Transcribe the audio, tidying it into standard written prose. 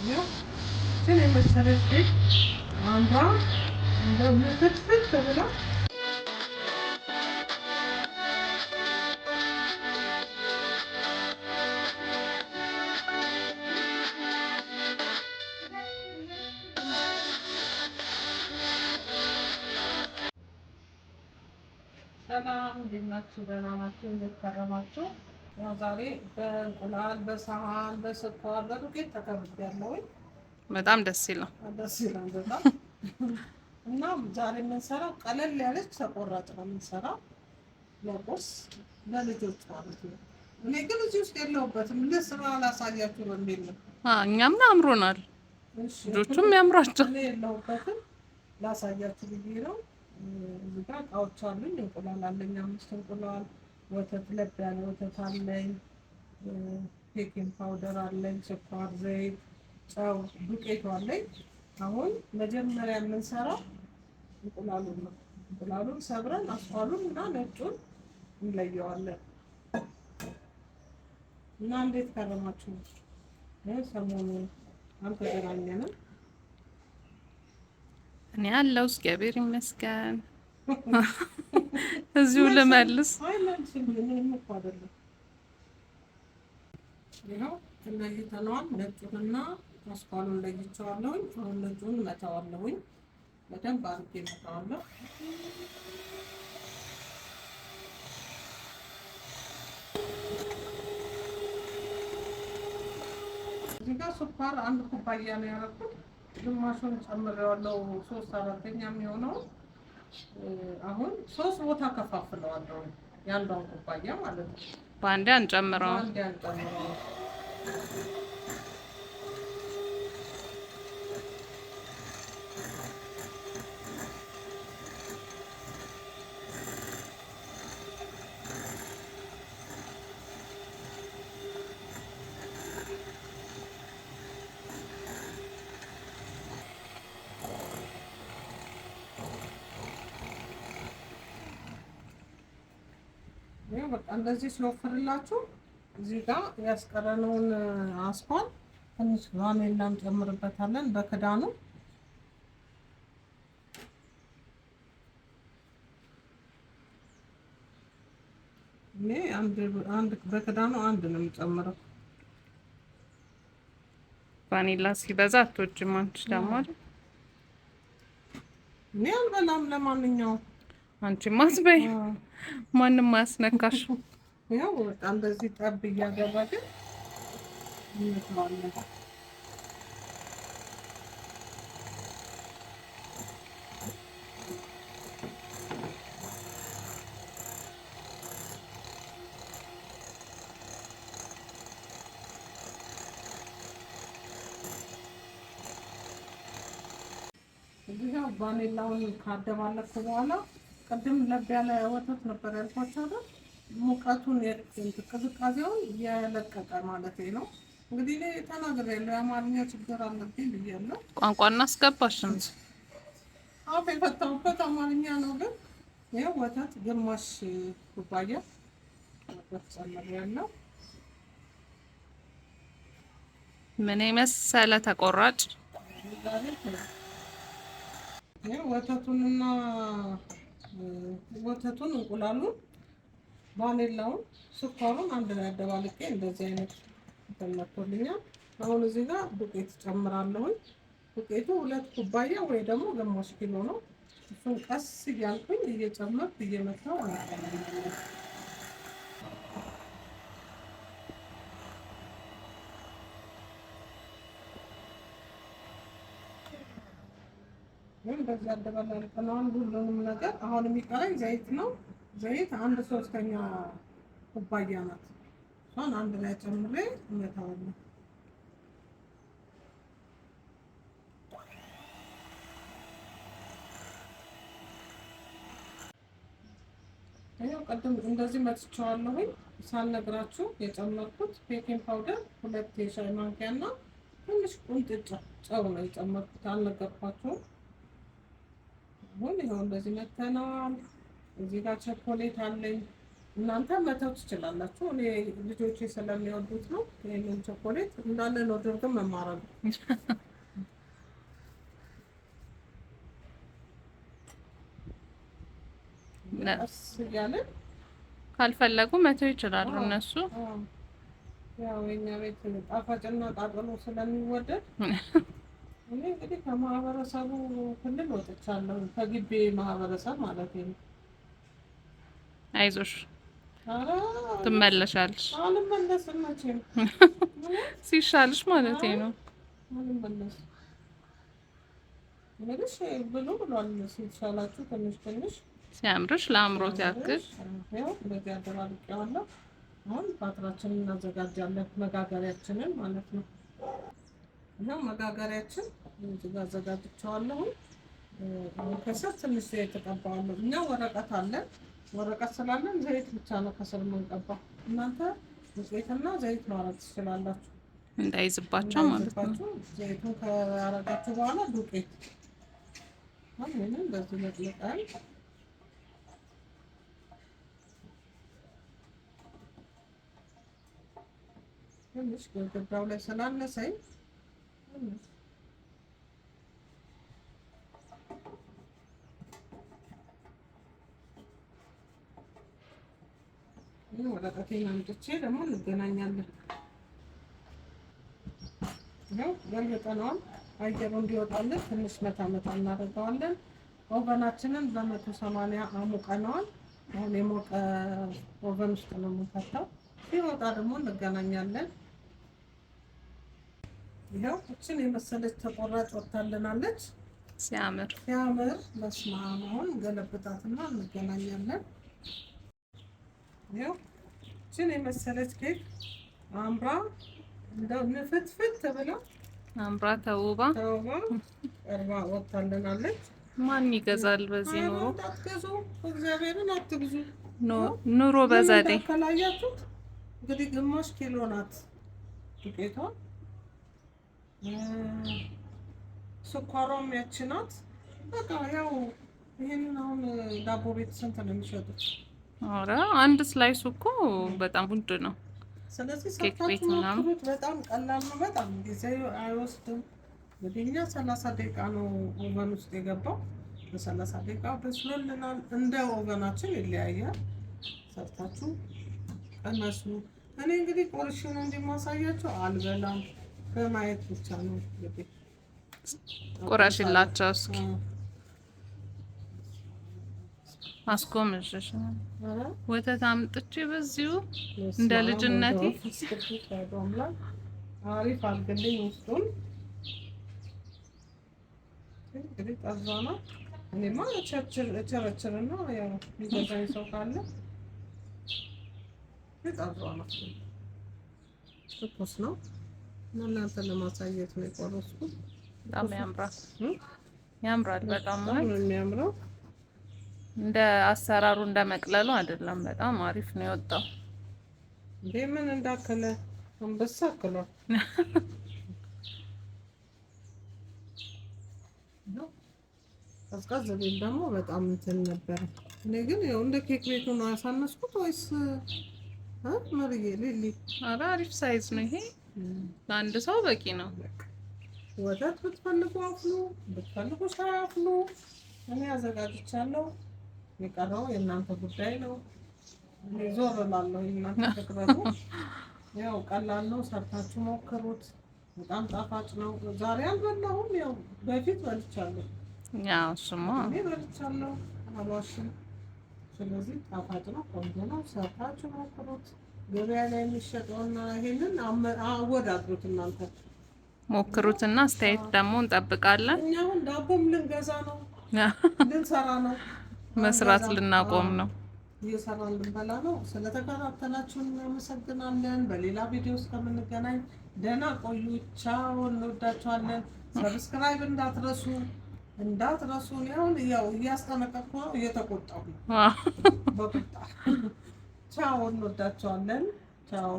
ያው ግን የመሰለች ቤት አንዷ እንደምትፍት ብላ ሰላም እንዴት ናችሁ? ደህና ናችሁ? እንዴት ከረማችሁ? ያው ዛሬ በእንቁላል በሰሃን በስኳር በዱቄት ተከብቤያለሁኝ። በጣም ደስ ይላል። ደስ ይላል በጣም እና ዛሬ የምንሰራው ቀለል ያለች ተቆራጭ ነው የምንሰራው ለቁርስ ለልጆች ማለት ነው። እኔ ግን እዚህ ውስጥ የለሁበትም ለስራ ላሳያችሁ በሚል ነው። እኛም አምሮናል፣ ልጆቹም ያምራቸው። እኔ የለሁበትም ላሳያችሁ ብዬ ነው። እዚህ ጋር እቃዎች አሉኝ። እንቁላል አለኝ 5 እንቁላል፣ ወተት ለብ ያለ ወተት አለኝ፣ ቤኪንግ ፓውደር አለኝ፣ ስኳር፣ ዘይት፣ ጨው፣ ዱቄቱ አለኝ። አሁን መጀመሪያ የምንሰራው እንቁላሉን ነው። እንቁላሉን ሰብረን አስኳሉን እና ነጩን እንለየዋለን። እና እንዴት ከረማችሁ? ሰሞኑን አልተገናኘንም። እኔ ያለው እግዚአብሔር ይመስገን። እዚሁ ልመልስ። ይኸው ለይተነዋል። ነጩንና አስኳሉን ለይቼዋለሁኝ። አሁን ነጩን መተዋለሁኝ። በደንብ አድርጌ መተዋለሁ። እዚህ ጋር ስኳር 1 ኩባያ ነው ያደረኩት። ግማሹን ጨምሬዋለሁ፣ 3/4 የሚሆነው። አሁን 3 ቦታ ከፋፍለዋለሁ፣ የአንዷን ኩባያ ማለት ነው። በአንዴ አንጨምረው። በቃ እንደዚህ ሲወፍርላችሁ እዚህ ጋር ያስቀረነውን አስኳል ትንሽ ቫኒላ እንጨምርበታለን በክዳኑ። እኔ አንድ በክዳኑ አንድ ነው የምጨምረው። ቫኒላ ሲበዛ አትወጂም አንቺ ደግሞ አይደል? እኔ አልበላም። ለማንኛውም አንቺማ አትበይ፣ ማንም አያስነካሽ። ያው በቃ እንደዚህ ጠብ እያደረግን እንተዋለን። እዚህ ቫኒላውን ካደባለኩ በኋላ ቅድም ለብ ያለ ወተት ነበር ያልኳቸው አይደል? ሙቀቱን ቅዝቃዜውን የለቀቀ ማለት ነው። እንግዲህ እኔ ተናግሬያለሁ፣ የአማርኛ ችግር አለብኝ ብያለሁ። ቋንቋ እናስገባሽ እንጂ አፍ የፈታሁበት አማርኛ ነው። ግን ይኸው ወተት ግማሽ ኩባያ ወተት ጨምሬያለሁ። ምን የመሰለ ተቆራጭ ወተቱን እንቁላሉን ቫኒላውን ስኳሩን አንድ ላይ አደባልቄ እንደዚህ አይነት ተመቶልኛል። አሁን እዚህ ጋር ዱቄት ጨምራለሁኝ። ዱቄቱ 2 ኩባያ ወይ ደግሞ ግማሽ ኪሎ ነው። እሱን ቀስ እያልኩኝ እየጨመርኩ እየመታው አናቀላልኩኝ። እንደዚህ አደባልቀናል ሁሉንም ነገር። አሁን የሚቀረኝ ዘይት ነው። ዘይት 1/3 ኩባያ ናት። እሷን አንድ ላይ ጨምሬ እመታዋለሁ። ይኸው ቅድም እንደዚህ መትቼዋለሁኝ። ሳልነግራችሁ የጨመርኩት ቤኪንግ ፓውደር 2 የሻይ ማንኪያ እና ትንሽ ቁንጥጫ ጨው ነው የጨመርኩት፣ አልነገርኳችሁም። አሁን ይኸው እንደዚህ መተናል። እዚህ ጋር ቸኮሌት አለኝ እናንተ መተው ትችላላችሁ። እኔ ልጆቼ ስለሚወዱት ነው ይሄንን ቸኮሌት እንዳለ ነው ድርግም መማረግ ቀስ እያለን ካልፈለጉ መተው ይችላሉ እነሱ። ያው የኛ ቤት ጣፋጭና ቃጠሎ ስለሚወደድ እኔ እንግዲህ ከማህበረሰቡ ክልል ወጥቻለሁ። ከግቢ ማህበረሰብ ማለት ነው። አይዞሽ ትመለሻለሽ። አልመለስም መቼም ሲሻልሽ ማለት ነው። አልመለስም እንግዲህ ብሎ ብሏል። ሲሻላችሁ ትንሽ ትንሽ ሲያምርሽ ለአምሮት ያክል ያው እንደዚህ አደራርቄዋለሁ። አሁን ፓትራችንን እናዘጋጃለን፣ መጋገሪያችንን ማለት ነው። ይኸው መጋገሪያችን እዚህ ጋር አዘጋጅቼዋለሁ። ከስር ትንሽ ዘይት እቀባዋለሁ። እኛ ወረቀት አለን። ወረቀት ስላለን ዘይት ብቻ ነው ከስር የምንቀባው። እናንተ ዱቄትና ዘይት ማድረግ ትችላላችሁ፣ እንዳይዝባቸው ማለት ነው። ዘይቱን ካረጋችሁ በኋላ ዱቄት አሁን በዚህ መጥለቃል ትንሽ ግድግዳው ላይ ስላነሰኝ ወረቀቴን አምጥቼ ደግሞ እንገናኛለን። ያው ገልብጠነዋል። አየሩ እንዲወጣልን ትንሽ መታ መታ እናደርገዋለን። ኦቨናችንን በ180 አሙቀነዋል። አሁን የሞቀ ኦቨን ውስጥ ነው የምንከተው። ሲወጣ ደግሞ እንገናኛለን። ይኸው እችን የመሰለች ተቆራጭ ወጥታልናለች። ሲያምር ሲያምር በስመ አብ። አሁን ገለብጣትና እንገናኛለን። ይኸው እችን የመሰለች ኬክ አምራ እንደው ንፍትፍት ብላ አምራ ተውባ ቀርባ ወጥታልናለች። ማን ይገዛል በዚህ ኑሮ? አትገዙ፣ እግዚአብሔርን አትግዙ። ኑሮ በዘዴ ከላያችሁት እንግዲህ ግማሽ ኪሎ ናት ዱቄቷ። ስኳሯም ያቺ ናት። በቃ ያው ይሄንን አሁን ዳቦ ቤት ስንት ነው የሚሸጡት? ኧረ አንድ ስላይሱ እኮ በጣም ውድ ነው። ስለዚህ ሰርታችሁ ሞክሩት። በጣም ቀላል ነው። በጣም ጊዜ አይወስድም። እንግዲህ እኛ 30 ደቂቃ ነው ኦቨን ውስጥ የገባው። በ30 ደቂቃ በስሎልናል። እንደ ኦቨናችን ይለያያል። ሰርታችሁ ቀመሱ። እኔ እንግዲህ ቆርሼ ነው እንደማሳያችሁ፣ አልበላም በማየት ብቻ ነው። እንግዲህ ቁረሽላቸው እስኪ አስጎምዥሽ። ወተት አምጥቼ በዚሁ እንደ ልጅነቴ አሪፍ አድርግልኝ ውስጡን። እንግዲህ ጠዛና እኔማ እቸረችርና ያው የሚገዛኝ ሰው ካለ ጠዛና ትኩስ ነው። እናንተ ለማሳየት ነው የቆረስኩት። በጣም ያምራል፣ ያምራል። በጣም ነው የሚያምረው። እንደ አሰራሩ እንደ መቅለሉ አይደለም። በጣም አሪፍ ነው የወጣው። እንዴ ምን እንዳከለ አንበሳ አክሏል። ቀዝቀዝ ቢል ደግሞ በጣም እንትን ነበር። እኔ ግን ያው እንደ ኬክ ቤቱ ነው ያሳነስኩት ወይስ መርዬ ሊሊ? ኧረ አሪፍ ሳይዝ ነው ይሄ። ለአንድ ሰው በቂ ነው። ወተት ብትፈልጉ አፍሉ፣ ብትፈልጉ ሳያፍሉ እኔ አዘጋጅቻለሁ። የቀረው የእናንተ ጉዳይ ነው። እኔ ዞር እላለሁ። እናንተ ትቅረቡ። ያው ቀላል ነው፣ ሰርታችሁ ሞክሩት። በጣም ጣፋጭ ነው። ዛሬ አልበላሁም፣ ያው በፊት በልቻለሁ። ያው እሱማ እኔ በልቻለሁ አልዋሽም። ስለዚህ ጣፋጭ ነው፣ ቆንጆ ነው። ሰርታችሁ ሞክሩት። ገበያ ላይ የሚሸጠውና ይሄንን አወዳድሩት። እናንተ ሞክሩትና አስተያየት ደግሞ እንጠብቃለን። እኛ አሁን ዳቦም ልንገዛ ነው፣ ልንሰራ ነው፣ መስራት ልናቆም ነው፣ እየሰራን ልንበላ ነው። ስለተከታተላችሁን እናመሰግናለን። በሌላ ቪዲዮ እስከምንገናኝ ደህና ቆዩ። ቻው፣ እንወዳችኋለን። ሰብስክራይብ እንዳትረሱ እንዳትረሱ። አሁን ያው እያስጠነቀቅኩ ነው፣ እየተቆጣሁ ነው በቁጣ። ቻው፣ እንወዳችኋለን። ቻው።